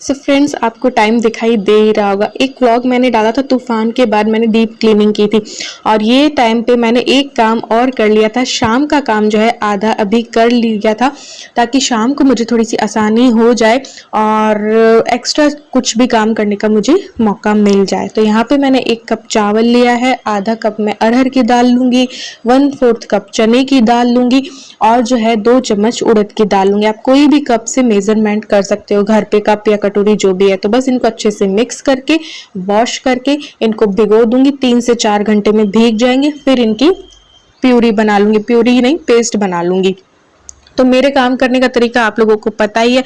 So friends, आपको time दिखाई दे ही रहा होगा। एक व्लॉग मैंने डाला था तूफान के बाद, मैंने डीप क्लीनिंग की थी और ये टाइम पे मैंने एक काम और कर लिया था। शाम का काम जो है आधा अभी कर लिया था ताकि शाम को मुझे थोड़ी सी आसानी हो जाए और एक्स्ट्रा कुछ भी काम करने का मुझे मौका मिल जाए। तो यहाँ पे मैंने 1 कप चावल लिया है, आधा कप मैं अरहर की दाल लूँगी, 1/4 कप चने की दाल लूँगी और जो है 2 चम्मच उड़द की दाल लूँगी। आप कोई भी कप से मेजरमेंट कर सकते हो, घर पे कप या कटोरी जो भी है। तो बस इनको अच्छे से मिक्स करके वॉश करके इनको भिगो दूंगी। 3 से 4 घंटे में भीग जाएंगे। फिर इनकी प्यूरी बना लूंगी, प्यूरी नहीं पेस्ट बना लूंगी। तो मेरे काम करने का तरीका आप लोगों को पता ही है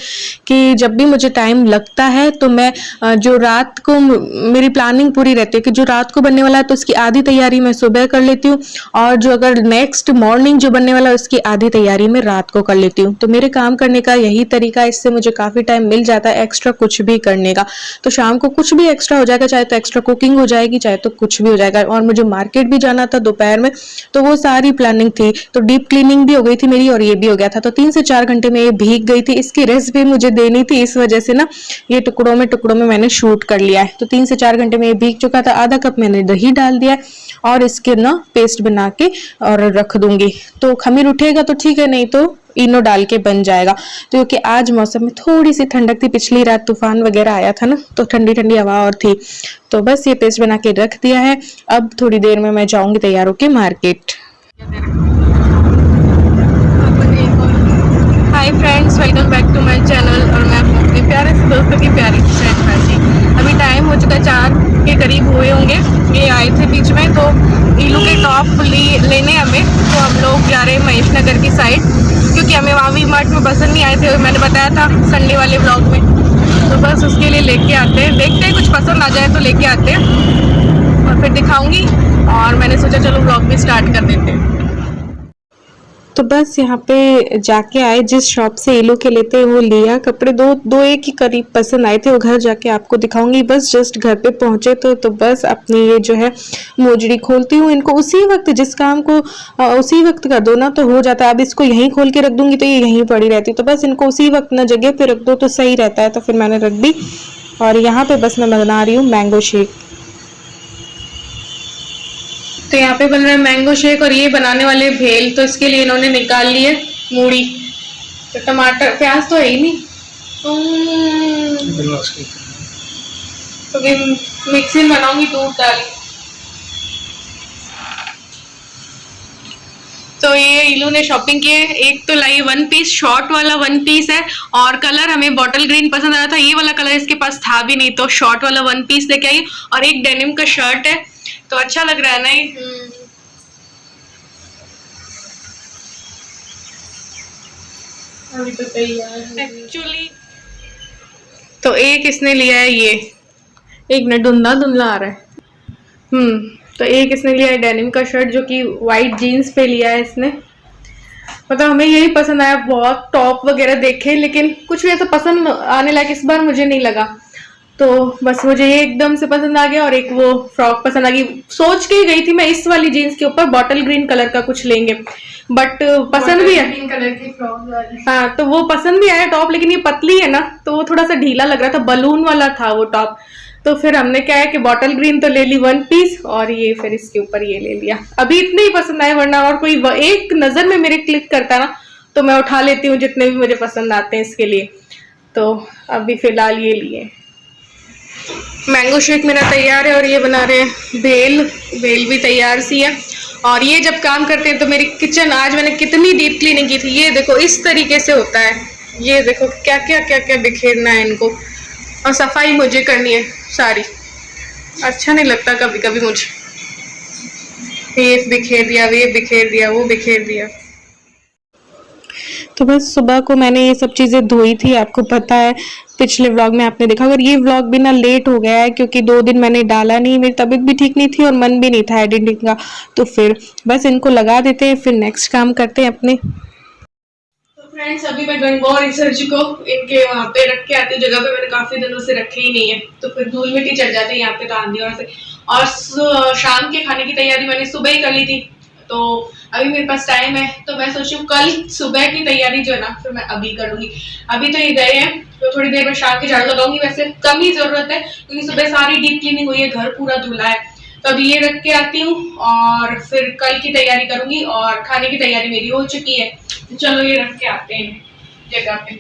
कि जब भी मुझे टाइम लगता है तो मैं जो रात को मेरी प्लानिंग पूरी रहती है कि जो रात को बनने वाला है तो उसकी आधी तैयारी मैं सुबह कर लेती हूँ और जो अगर नेक्स्ट मॉर्निंग जो बनने वाला है उसकी आधी तैयारी मैं रात को कर लेती हूँ। तो मेरे काम करने का यही तरीका है, इससे मुझे काफ़ी टाइम मिल जाता है एक्स्ट्रा कुछ भी करने का। तो शाम को कुछ भी एक्स्ट्रा हो जाएगा, चाहे तो एक्स्ट्रा कुकिंग हो जाएगी, चाहे तो कुछ भी हो जाएगा। और मुझे मार्केट भी जाना था दोपहर में, तो वो सारी प्लानिंग थी। तो डीप क्लीनिंग भी हो गई थी मेरी और ये भी हो गया था। तो 3 से 4 घंटे में ये भीग गई थी। इसकी रेसिपी मुझे देनी थी, इस वजह से ना ये टुकड़ों में मैंने शूट कर लिया है। तो 3 से 4 घंटे में ये भीग चुका था। आधा कप मैंने दही डाल दिया और इसके ना पेस्ट बना के और रख दूंगी। तो खमीर उठेगा तो ठीक है, नहीं तो इनो डाल के बन जाएगा। तो क्योंकि आज मौसम में थोड़ी सी ठंडक थी, पिछली रात तूफान वगैरह आया था ना, तो ठंडी ठंडी हवा और थी। तो बस ये पेस्ट बना के रख दिया है। अब थोड़ी देर में मैं जाऊंगी तैयार होके market. Hi friends, welcome back to my channel और मैं अपने प्यारे से दोस्तों की प्यारी फ्रेंड फैसी। अभी टाइम हो चुका है 4 के करीब हुए होंगे। ये आए थे बीच में, तो इलू के टॉप लेने हमें, तो हम लोग जा रहे हैं महेश नगर की साइड, क्योंकि हमें वहाँ वी मार्ट में पसंद नहीं आए थे, मैंने बताया था संडे वाले व्लॉग में। तो बस उसके लिए लेके आते हैं, देखते हैं कुछ पसंद आ जाए तो लेके आते हैं और फिर दिखाऊंगी। और मैंने सोचा चलो व्लॉग भी स्टार्ट कर देते हैं। तो बस यहाँ पे जाके आए, जिस शॉप से इलू के लेते हैं वो लिया कपड़े। दो एक ही करीब पसंद आए थे, वो घर जाके आपको दिखाऊंगी। बस जस्ट घर पे पहुंचे तो बस अपनी ये जो है मोजड़ी खोलती हूँ। इनको उसी वक्त जिस काम को उसी वक्त कर दो ना तो हो जाता है। अब इसको यहीं खोल के रख दूंगी तो ये यहीं पड़ी रहती। तो बस इनको उसी वक्त ना जगह पे रख दो तो सही रहता है। तो फिर मैंने रख दी और यहाँ पे बस मैं बना रही हूँ मैंगो शेक। तो यहाँ पे बन रहा है मैंगो शेक और ये बनाने वाले भेल। तो इसके लिए इन्होंने निकाल ली है मूड़ी। तो टमाटर प्याज तो है ही नहीं, तो मिक्सी में बनाऊंगी दूध डाल। तो ये इलू ने शॉपिंग की है। एक तो लाई 1 पीस, शॉर्ट वाला 1 पीस है और कलर हमें बॉटल ग्रीन पसंद आया था। ये वाला कलर इसके पास था भी नहीं, तो शॉर्ट वाला 1 पीस लेके आई। और एक डेनिम का शर्ट है, तो अच्छा लग रहा है ना ये। अभी तो तैयार एक्चुअली। तो एक इसने लिया है ये, एक ने धुंधला धुंधला आ रहा है। तो एक इसने लिया है डेनिम का शर्ट जो कि वाइट जीन्स पे लिया है इसने। मतलब हमें यही पसंद आया। बहुत टॉप वगैरह देखे लेकिन कुछ भी ऐसा पसंद आने लायक इस बार मुझे नहीं लगा। तो बस मुझे ये एकदम से पसंद आ गया और एक वो फ्रॉक पसंद आ गई। सोच के गई थी मैं इस वाली जीन्स के ऊपर बॉटल ग्रीन कलर का कुछ लेंगे, बट पसंद भी है ग्रीन कलर की फ्रॉक। हाँ, तो वो पसंद भी आया टॉप, लेकिन ये पतली है ना तो वो थोड़ा सा ढीला लग रहा था, बलून वाला था वो टॉप। तो फिर हमने क्या है कि बॉटल ग्रीन तो ले ली 1 पीस और ये फिर इसके ऊपर ये ले लिया। अभी इतने ही पसंद आए, वरना और कोई एक नजर में मेरे क्लिक करता ना तो मैं उठा लेती हूँ जितने भी मुझे पसंद आते हैं इसके लिए। तो अभी फिलहाल ये लिए। मैंगो शेक मेरा तैयार है और ये बना रहे हैं भेल भी तैयार सी है। और ये जब काम करते हैं तो मेरी किचन आज मैंने कितनी डीप क्लीनिंग की थी। ये देखो इस तरीके से होता है। ये देखो क्या क्या बिखेरना है इनको, और सफाई मुझे करनी है सारी। अच्छा नहीं लगता कभी कभी मुझे, ये बिखेर दिया, ये बिखेर दिया, वो बिखेर दिया। तो बस सुबह को मैंने ये सब चीज़ें धोई थी, आपको पता है पिछले व्लॉग में आपने देखा। अगर ये व्लॉग भी ना लेट हो गया है क्योंकि 2 दिन मैंने डाला नहीं, मेरी तबीयत भी ठीक नहीं थी और मन भी नहीं था एडिटिंग का। तो फिर बस इनको लगा देते हैं, फिर नेक्स्ट काम करते हैं अपने। तो फ्रेंड्स, अभी मैं गणगौर रिसर्च को इनके वहाँ पे रख के आती हूँ जगह पे। मैंने काफी दिनों से रखे ही नहीं है, तो फिर धूल मिट्टी चढ़ जाते हैं यहाँ पे तो आंधी से। और शाम के खाने की तैयारी मैंने सुबह ही कर ली थी। तो अभी मेरे पास टाइम है, तो मैं सोची कल सुबह की तैयारी जो है ना फिर मैं अभी कर लूंगी। अभी तो ये गए हैं तो थोड़ी देर में शाम की झाड़ू लगाऊंगी। वैसे कम ही जरूरत है क्योंकि सुबह सारी डीप क्लीनिंग हुई है, घर पूरा धुला है। तो अभी ये रख के आती हूँ और फिर कल की तैयारी करूंगी। और खाने की तैयारी मेरी हो चुकी है, तो चलो ये रख के आते हैं जगह पे।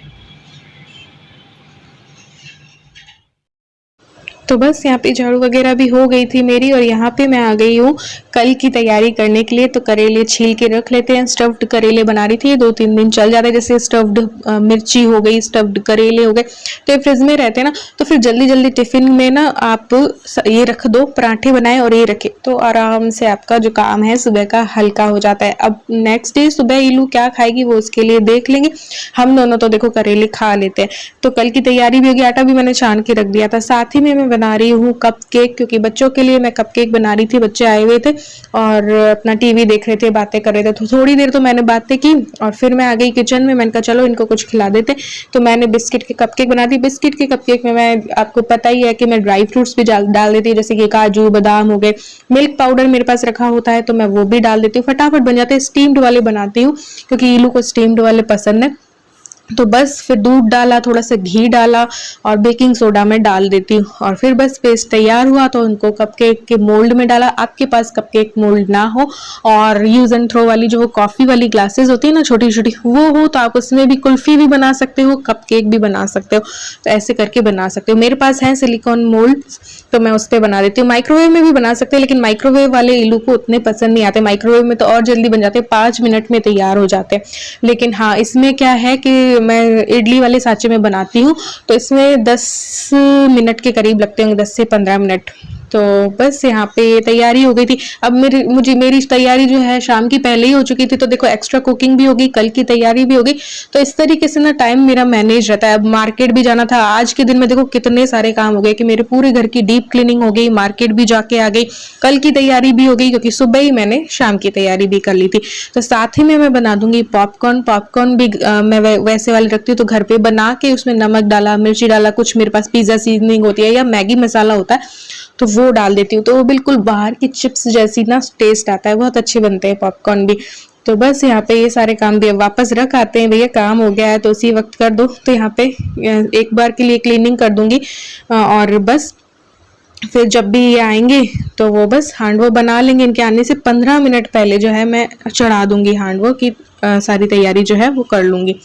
तो बस यहाँ पे झाड़ू वगैरह भी हो गई थी मेरी और यहाँ पे मैं आ गई हूँ कल की तैयारी करने के लिए। तो करेले छील के रख लेते हैं। स्टफ्ड करेले बना रही थी, 2-3 दिन चल जाते हैं। जैसे स्टफ्ड मिर्ची हो गई, स्टफ्ड करेले हो गए, तो ये फ्रिज में रहते हैं ना, तो फिर जल्दी जल्दी टिफिन में ना आप ये रख दो, पराठे बनाए और ये रखे तो आराम से आपका जो काम है सुबह का हल्का हो जाता है। अब नेक्स्ट डे सुबह इलू क्या खाएगी वो उसके लिए देख लेंगे। हम दोनों तो देखो करेले खा लेते हैं। तो कल की तैयारी भी होगी। आटा भी मैंने छान के रख दिया था। साथ ही में मैं बना रही हूँ कप केक, क्योंकि बच्चों के लिए मैं कप केक बना रही थी। बच्चे आए हुए थे और अपना टीवी देख रहे थे, बातें कर रहे थे। तो थोड़ी देर तो मैंने बातें की और फिर मैं आ गई किचन में। मैंने कहा चलो इनको कुछ खिला देते। तो मैंने बिस्किट के कप केक बना दी। बिस्किट के कप केक में मैं, आपको पता ही है कि मैं ड्राई फ्रूट्स भी डाल देती हूँ, जैसे कि काजू बादाम हो गए। मिल्क पाउडर मेरे पास रखा होता है तो मैं वो भी डाल देती हूँ, फटाफट बन जाते हैं। स्टीम्ड वाले बनाती हूँ क्योंकि इलू को स्टीम्ड वाले पसंद है। तो बस फिर दूध डाला, थोड़ा सा घी डाला और बेकिंग सोडा में डाल देती हूँ और फिर बस पेस्ट तैयार हुआ तो उनको कपकेक के मोल्ड में डाला। आपके पास कपकेक मोल्ड ना हो और यूज एंड थ्रो वाली जो वो कॉफी वाली ग्लासेस होती है ना छोटी छोटी, वो हो तो आप उसमें भी कुल्फी भी बना सकते हो, कपकेक भी बना सकते हो। तो ऐसे करके बना सकते हो। मेरे पास है सिलिकॉन मोल्ड तो मैं उस पर बना देती हूँ। माइक्रोवेव में भी बना सकते हैं लेकिन माइक्रोवेव वाले इलू को उतने पसंद नहीं आते। माइक्रोवेव में तो और जल्दी बन जाते हैं, 5 मिनट में तैयार हो जाते हैं। लेकिन हाँ, इसमें क्या है कि मैं इडली वाले सांचे में बनाती हूँ तो इसमें 10 मिनट के करीब लगते होंगे, 10 से 15 मिनट। तो बस यहाँ पे तैयारी हो गई थी। अब मेरी तैयारी जो है शाम की पहले ही हो चुकी थी। तो देखो एक्स्ट्रा कुकिंग भी होगी, कल की तैयारी भी होगी। तो इस तरीके से ना टाइम मेरा मैनेज रहता है। अब मार्केट भी जाना था आज के दिन में, देखो कितने सारे काम हो गए कि मेरे पूरे घर की डीप क्लीनिंग हो गई, मार्केट भी जाके आ गई, कल की तैयारी भी हो गई क्योंकि सुबह ही मैंने शाम की तैयारी भी कर ली थी। तो साथ ही में मैं बना दूंगी पॉपकॉर्न भी मैं वैसे वाले रखती हूँ तो घर पे बना के उसमें नमक डाला, मिर्ची डाला, कुछ मेरे पास पिज्जा सीजनिंग होती है या मैगी मसाला होता है तो वो डाल देती हूँ। तो वो बिल्कुल बाहर की चिप्स जैसी ना टेस्ट आता है, बहुत अच्छे बनते हैं पॉपकॉर्न भी। तो बस यहाँ पे ये सारे काम भी वापस रख आते हैं। भैया काम हो गया है तो उसी वक्त कर दो। तो यहाँ पे एक बार के लिए क्लीनिंग कर दूंगी और बस फिर जब भी ये आएंगे तो वो बस हांडवो बना लेंगे। इनके आने से 15 मिनट पहले जो है मैं चढ़ा दूंगी हांडवो की, सारी तैयारी जो है वो कर लूंगी।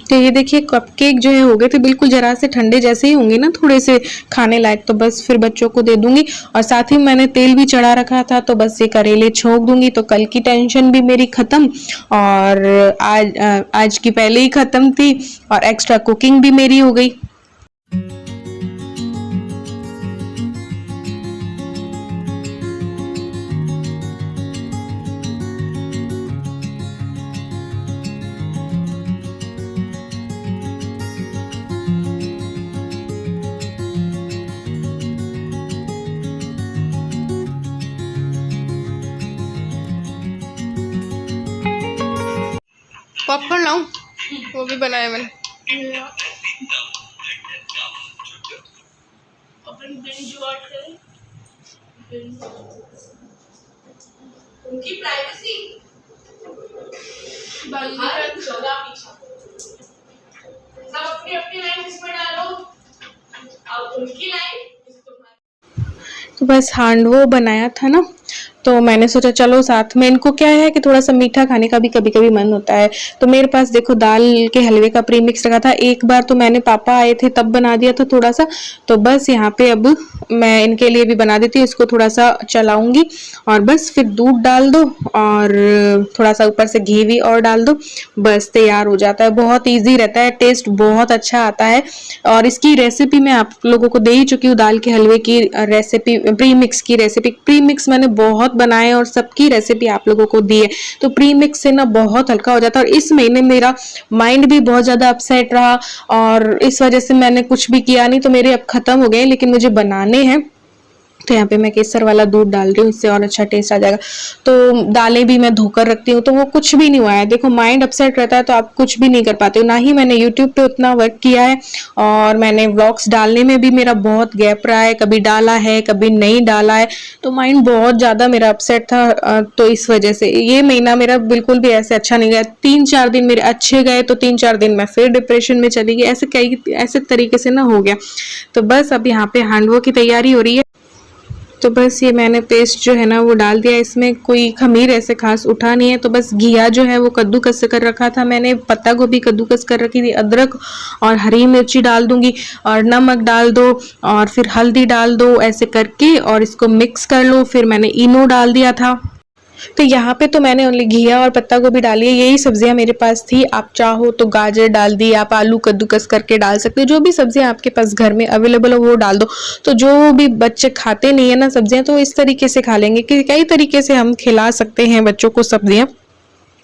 तो ये देखिए कपकेक जो है हो गए थे बिल्कुल जरा से ठंडे जैसे ही होंगे ना, थोड़े से खाने लायक, तो बस फिर बच्चों को दे दूंगी। और साथ ही मैंने तेल भी चढ़ा रखा था तो बस ये करेले छोंक दूंगी। तो कल की टेंशन भी मेरी खत्म और आज की पहले ही खत्म थी और एक्स्ट्रा कुकिंग भी मेरी हो गई। पॉपकॉर्न लाऊं? वो भी बनाया मैंने। उनकी प्राइवेसी सब अपनी अपनी लाइन इसमें डालो, अब उनकी लाइन। तो बस हांडवो बनाया था ना तो मैंने सोचा चलो साथ में, इनको क्या है कि थोड़ा सा मीठा खाने का भी कभी कभी मन होता है। तो मेरे पास देखो दाल के हलवे का प्रीमिक्स रखा था। एक बार तो मैंने पापा आए थे तब बना दिया था थोड़ा सा। तो बस यहाँ पे अब मैं इनके लिए भी बना देती हूँ। इसको थोड़ा सा चलाऊंगी और बस फिर दूध डाल दो और थोड़ा सा ऊपर से घी भी और डाल दो, बस तैयार हो जाता है। बहुत ईजी रहता है, टेस्ट बहुत अच्छा आता है। और इसकी रेसिपी मैं आप लोगों को दे ही चुकी हूँ, दाल के हलवे की रेसिपी, प्रीमिक्स की रेसिपी। प्रीमिक्स मैंने बहुत बनाए और सबकी रेसिपी आप लोगों को दी है। तो प्रीमिक्स से ना बहुत हल्का हो जाता है। और इस महीने मेरा माइंड भी बहुत ज्यादा अपसेट रहा और इस वजह से मैंने कुछ भी किया नहीं, तो मेरे अब खत्म हो गए लेकिन मुझे बनाने हैं। तो यहाँ पे मैं केसर वाला दूध डाल रही हूँ, इससे और अच्छा टेस्ट आ जाएगा। तो दालें भी मैं धोकर रखती हूँ, तो वो कुछ भी नहीं हुआ है। देखो माइंड अपसेट रहता है तो आप कुछ भी नहीं कर पाते हो। ना ही मैंने यूट्यूब पे उतना वर्क किया है, और मैंने व्लॉग्स डालने में भी मेरा बहुत गैप रहा है, कभी डाला है कभी नहीं डाला है, तो माइंड बहुत ज़्यादा मेरा अपसेट था। तो इस वजह से ये महीना मेरा बिल्कुल भी ऐसे अच्छा नहीं गया। 3-4 दिन मेरे अच्छे गए, तो 3-4 दिन मैं फिर डिप्रेशन में चली गई। ऐसे तरीके से ना हो गया। तो बस अब यहाँ पे हांडवों की तैयारी हो रही है। तो बस ये मैंने पेस्ट जो है ना वो डाल दिया। इसमें कोई खमीर ऐसे खास उठा नहीं है। तो बस घिया जो है वो कद्दूकस कर रखा था मैंने, पत्ता गोभी कद्दूकस कर रखी थी, अदरक और हरी मिर्ची डाल दूंगी, और नमक डाल दो, और फिर हल्दी डाल दो, ऐसे करके और इसको मिक्स कर लो। फिर मैंने इनो डाल दिया था। तो यहाँ पे तो मैंने ओनली घिया और पत्ता गोभी डाली है, यही सब्जियां मेरे पास थी। आप चाहो तो गाजर डाल दी, आप आलू कद्दूकस करके डाल सकते हो, जो भी सब्जियां आपके पास घर में अवेलेबल हो वो डाल दो। तो जो भी बच्चे खाते नहीं है ना सब्जियां, तो इस तरीके से खा लेंगे कि कई तरीके से हम खिला सकते हैं बच्चों को सब्जियां,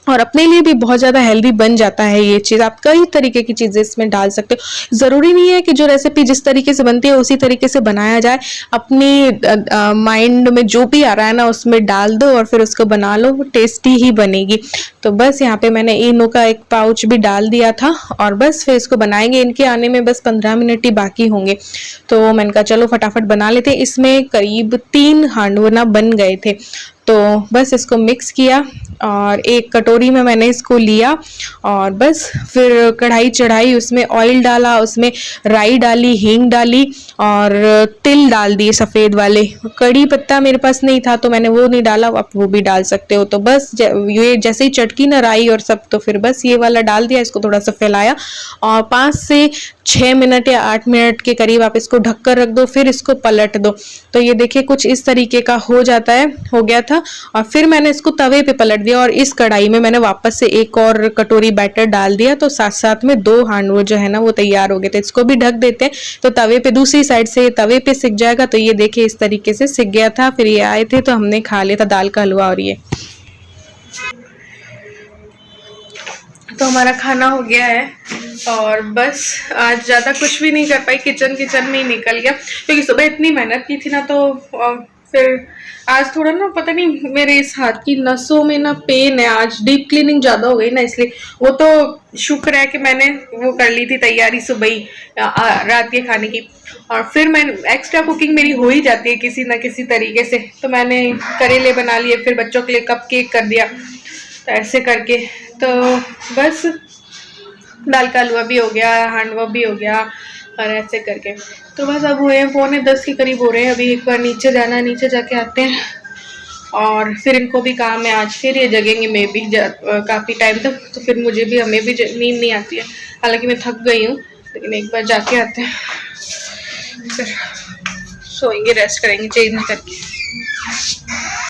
और अपने लिए भी बहुत ज़्यादा हेल्दी बन जाता है ये चीज़। आप कई तरीके की चीज़ें इसमें डाल सकते हो। ज़रूरी नहीं है कि जो रेसिपी जिस तरीके से बनती है उसी तरीके से बनाया जाए। अपनी माइंड में जो भी आ रहा है ना उसमें डाल दो और फिर उसको बना लो, वो टेस्टी ही बनेगी। तो बस यहाँ पे मैंने इनो का एक पाउच भी डाल दिया था, और बस फिर इसको बनाएंगे। इनके आने में बस 15 मिनट ही बाकी होंगे, तो मैंने कहा चलो फटाफट बना लेते। इसमें करीब 3 हांडवना बन गए थे। तो बस इसको मिक्स किया, और एक कटोरी में मैंने इसको लिया, और बस फिर कढ़ाई चढ़ाई, उसमें ऑयल डाला, उसमें राई डाली, हींग डाली, और तिल डाल दिए सफ़ेद वाले। कड़ी पत्ता मेरे पास नहीं था तो मैंने वो नहीं डाला, आप वो भी डाल सकते हो। तो बस ये जैसे ही चटकी ना राई और सब, तो फिर बस ये वाला डाल दिया, इसको थोड़ा सा फैलाया, और 5 से 6 मिनट या 8 मिनट के करीब आप इसको ढककर रख दो, फिर इसको पलट दो। तो ये देखिए कुछ इस तरीके का हो जाता है, हो गया था। और फिर मैंने इसको तवे पे पलट दिया, और इस कढ़ाई में मैंने वापस से एक और कटोरी बैटर डाल दिया। तो साथ साथ में 2 हांडवो जो है ना वो तैयार हो गए थे। इसको भी ढक देते हैं, तो तवे पे दूसरी साइड से तवे पे सिक जाएगा। तो ये देखिए इस तरीके से सिक गया था। फिर ये आए थे तो हमने खा लिया था दाल का हलवा। और ये तो हमारा खाना हो गया है, और बस आज ज़्यादा कुछ भी नहीं कर पाई, किचन में ही निकल गया, क्योंकि सुबह इतनी मेहनत की थी ना। तो फिर आज थोड़ा ना पता नहीं मेरे इस हाथ की नसों में ना पेन है। आज डीप क्लीनिंग ज़्यादा हो गई ना, इसलिए। वो तो शुक्र है कि मैंने वो कर ली थी तैयारी सुबह ही रात के खाने की, और फिर मैं एक्स्ट्रा कुकिंग मेरी हो ही जाती है किसी ना किसी तरीके से। तो मैंने करेले बना लिए, फिर बच्चों के लिए कप केक कर दिया, तो ऐसे करके। तो बस दाल का हलवा भी हो गया, हांडवा भी हो गया, और ऐसे करके। तो बस अब हुए 9:45 के करीब हो रहे हैं। अभी एक बार नीचे जाना, नीचे जाके आते हैं, और फिर इनको भी काम है आज। फिर ये जगेंगे मे भी काफ़ी टाइम तक, तो फिर मुझे भी, हमें भी नींद नहीं आती है। हालांकि मैं थक गई हूँ, लेकिन एक बार जाके आते हैं, फिर सोएंगे, रेस्ट करेंगे चेंज करके।